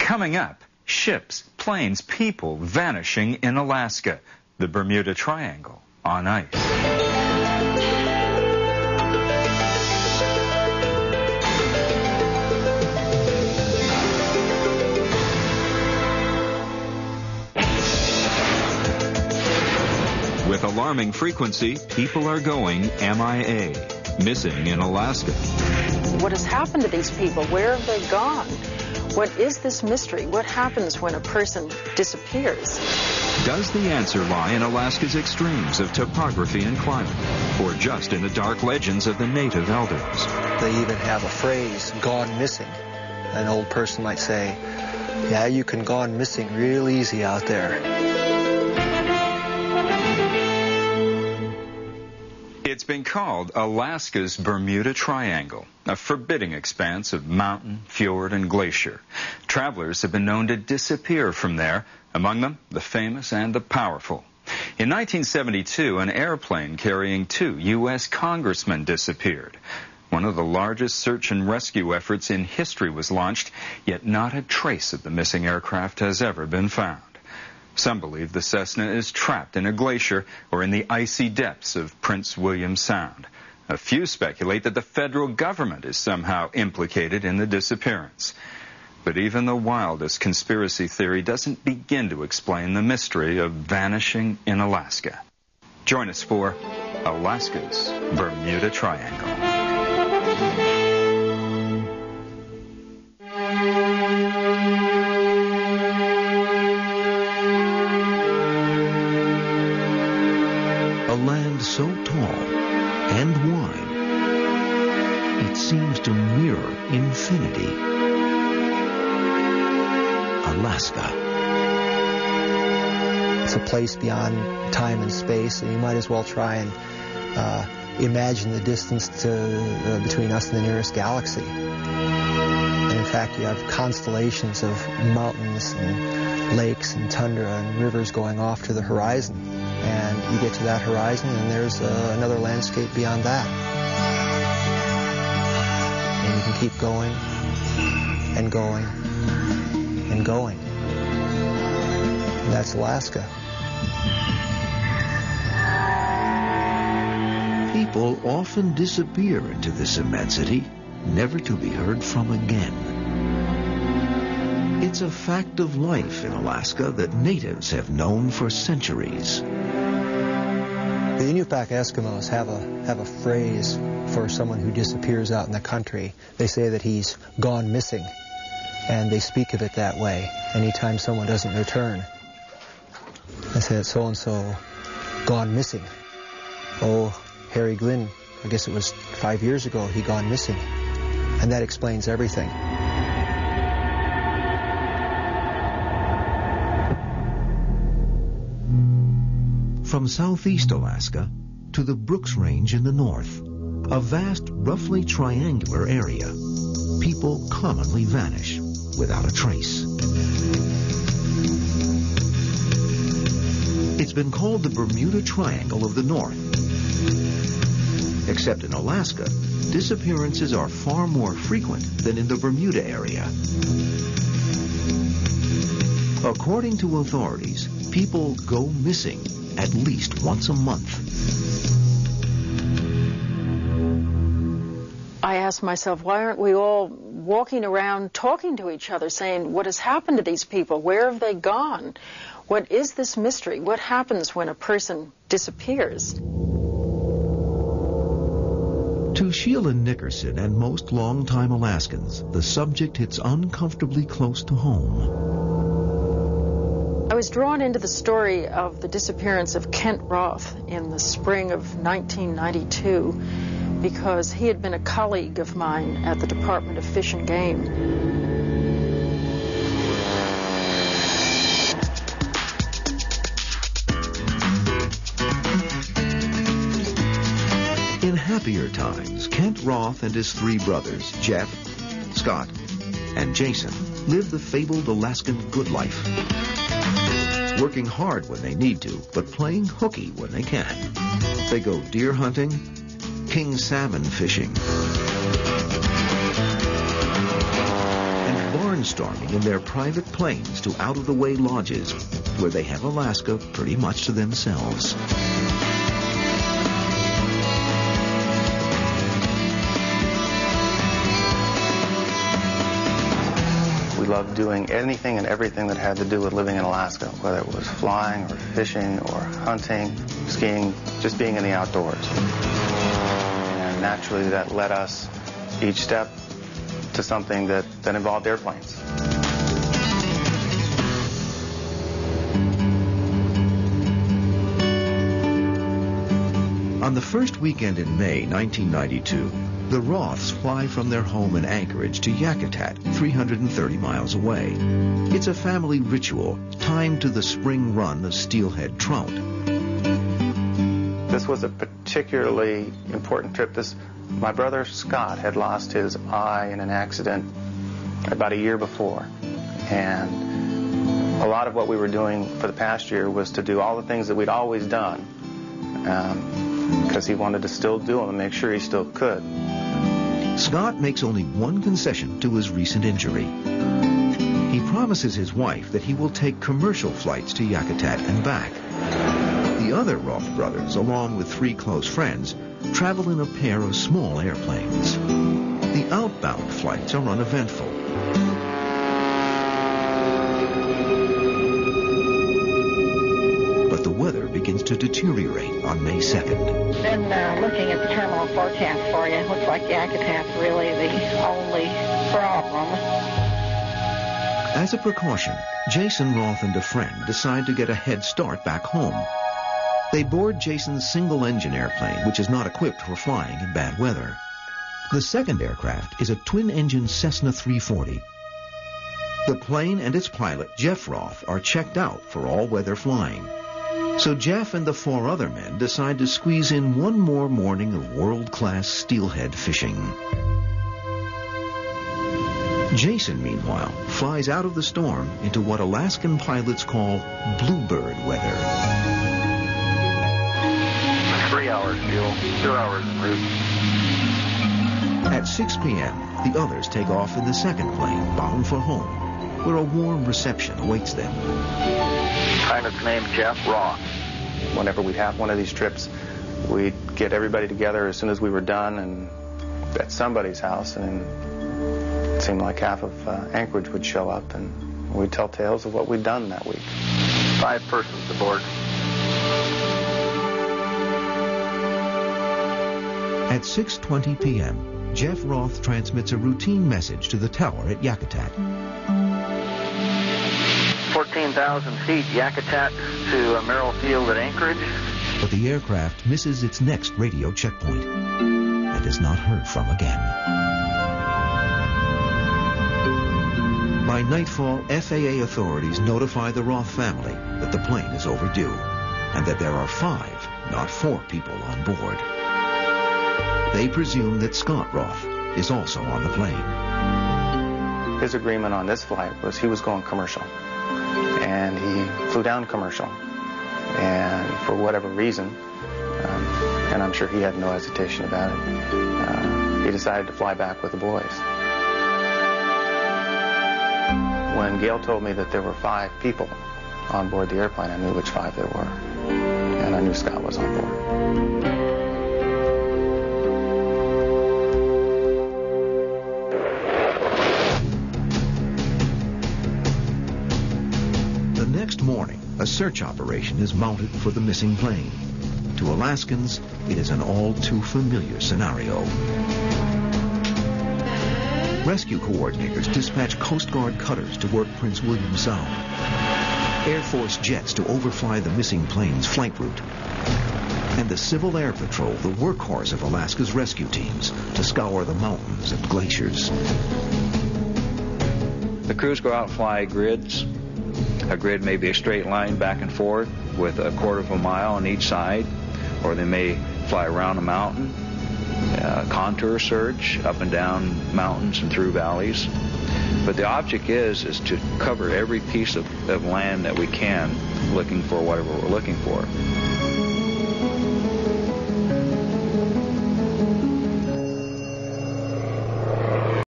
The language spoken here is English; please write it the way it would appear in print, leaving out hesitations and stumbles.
Coming up, ships, planes, people vanishing in Alaska. The Bermuda Triangle on ice. With alarming frequency, people are going MIA, missing in Alaska. What has happened to these people? Where have they gone? What is this mystery? What happens when a person disappears? Does the answer lie in Alaska's extremes of topography and climate, or just in the dark legends of the native elders? They even have a phrase, gone missing. An old person might say, yeah, you can gone missing real easy out there. It's been called Alaska's Bermuda Triangle, a forbidding expanse of mountain, fjord, and glacier. Travelers have been known to disappear from there, among them the famous and the powerful. In 1972, an airplane carrying 2 U.S. congressmen disappeared. One of the largest search and rescue efforts in history was launched, yet not a trace of the missing aircraft has ever been found. Some believe the Cessna is trapped in a glacier or in the icy depths of Prince William Sound. A few speculate that the federal government is somehow implicated in the disappearance. But even the wildest conspiracy theory doesn't begin to explain the mystery of vanishing in Alaska. Join us for Alaska's Bermuda Triangle. So tall and wide, it seems to mirror infinity. Alaska. It's a place beyond time and space, and you might as well try and imagine the distance between us and the nearest galaxy. And in fact, you have constellations of mountains and lakes and tundra and rivers going off to the horizon. And you get to that horizon, and there's another landscape beyond that. And you can keep going and going and going. And that's Alaska. People often disappear into this immensity, never to be heard from again. It's a fact of life in Alaska that natives have known for centuries. The Inupiaq Eskimos have a phrase for someone who disappears out in the country. They say that he's gone missing, and they speak of it that way anytime someone doesn't return. They say that so-and-so gone missing. Oh, Harry Glynn, I guess it was 5 years ago, he gone missing. And that explains everything. From southeast Alaska to the Brooks Range in the north, a vast, roughly triangular area, people commonly vanish without a trace. It's been called the Bermuda Triangle of the North. Except in Alaska, disappearances are far more frequent than in the Bermuda area. According to authorities, people go missing at least once a month. I ask myself, why aren't we all walking around talking to each other, saying, what has happened to these people? Where have they gone? What is this mystery? What happens when a person disappears? To Sheila Nickerson and most longtime Alaskans, the subject hits uncomfortably close to home. I was drawn into the story of the disappearance of Kent Roth in the spring of 1992 because he had been a colleague of mine at the Department of Fish and Game. In happier times, Kent Roth and his 3 brothers, Jeff, Scott, and Jason, live the fabled Alaskan good life. Working hard when they need to, but playing hooky when they can. They go deer hunting, king salmon fishing, and barn barnstorming in their private planes to out-of-the-way lodges, where they have Alaska pretty much to themselves. We loved doing anything and everything that had to do with living in Alaska, whether it was flying or fishing or hunting, skiing, just being in the outdoors. And naturally that led us each step to something that involved airplanes. On the first weekend in May 1992, the Roths fly from their home in Anchorage to Yakutat, 330 miles away. It's a family ritual timed to the spring run of steelhead trout. This was a particularly important trip. My brother Scott had lost his eye in an accident about a year before. And a lot of what we were doing for the past year was to do all the things that we'd always done, because he wanted to still do them and make sure he still could. Scott makes only one concession to his recent injury. He promises his wife that he will take commercial flights to Yakutat and back. The other Roth brothers, along with 3 close friends, travel in a pair of small airplanes. The outbound flights are uneventful. But the weather begins to deteriorate on May 2nd. Been looking at the terminal forecast for you. It looks like Yakutat's really the only problem. As a precaution, Jason Roth and a friend decide to get a head start back home. They board Jason's single-engine airplane, which is not equipped for flying in bad weather. The second aircraft is a twin-engine Cessna 340. The plane and its pilot, Jeff Roth, are checked out for all-weather flying. So Jeff and the 4 other men decide to squeeze in one more morning of world-class steelhead fishing. Jason, meanwhile, flies out of the storm into what Alaskan pilots call bluebird weather. 3 hours fuel, 2 hours en route. At 6 p.m., the others take off in the second plane, bound for home, where a warm reception awaits them. Pilot's name, Jeff Roth. Whenever we'd have one of these trips, we'd get everybody together as soon as we were done and at somebody's house, and it seemed like half of Anchorage would show up, and we'd tell tales of what we'd done that week. 5 persons aboard. At 6:20 p.m., Jeff Roth transmits a routine message to the tower at Yakutat. 14,000 feet, Yakutat to Merrill Field at Anchorage. But the aircraft misses its next radio checkpoint and is not heard from again. By nightfall, FAA authorities notify the Roth family that the plane is overdue and that there are 5, not 4 people on board. They presume that Scott Roth is also on the plane. His agreement on this flight was he was going commercial. And he flew down commercial. And for whatever reason, and I'm sure he had no hesitation about it, he decided to fly back with the boys. When Gail told me that there were 5 people on board the airplane, I knew which 5 there were. And I knew Scott was on board. Morning, a search operation is mounted for the missing plane. To Alaskans, it is an all-too-familiar scenario. Rescue coordinators dispatch Coast Guard cutters to work Prince William Sound, Air Force jets to overfly the missing plane's flight route, and the Civil Air Patrol, the workhorse of Alaska's rescue teams, to scour the mountains and glaciers. The crews go out and fly grids. A grid may be a straight line back and forth with a quarter of a mile on each side, or they may fly around a mountain, contour search up and down mountains and through valleys. But the object is to cover every piece of land that we can, looking for whatever we're looking for.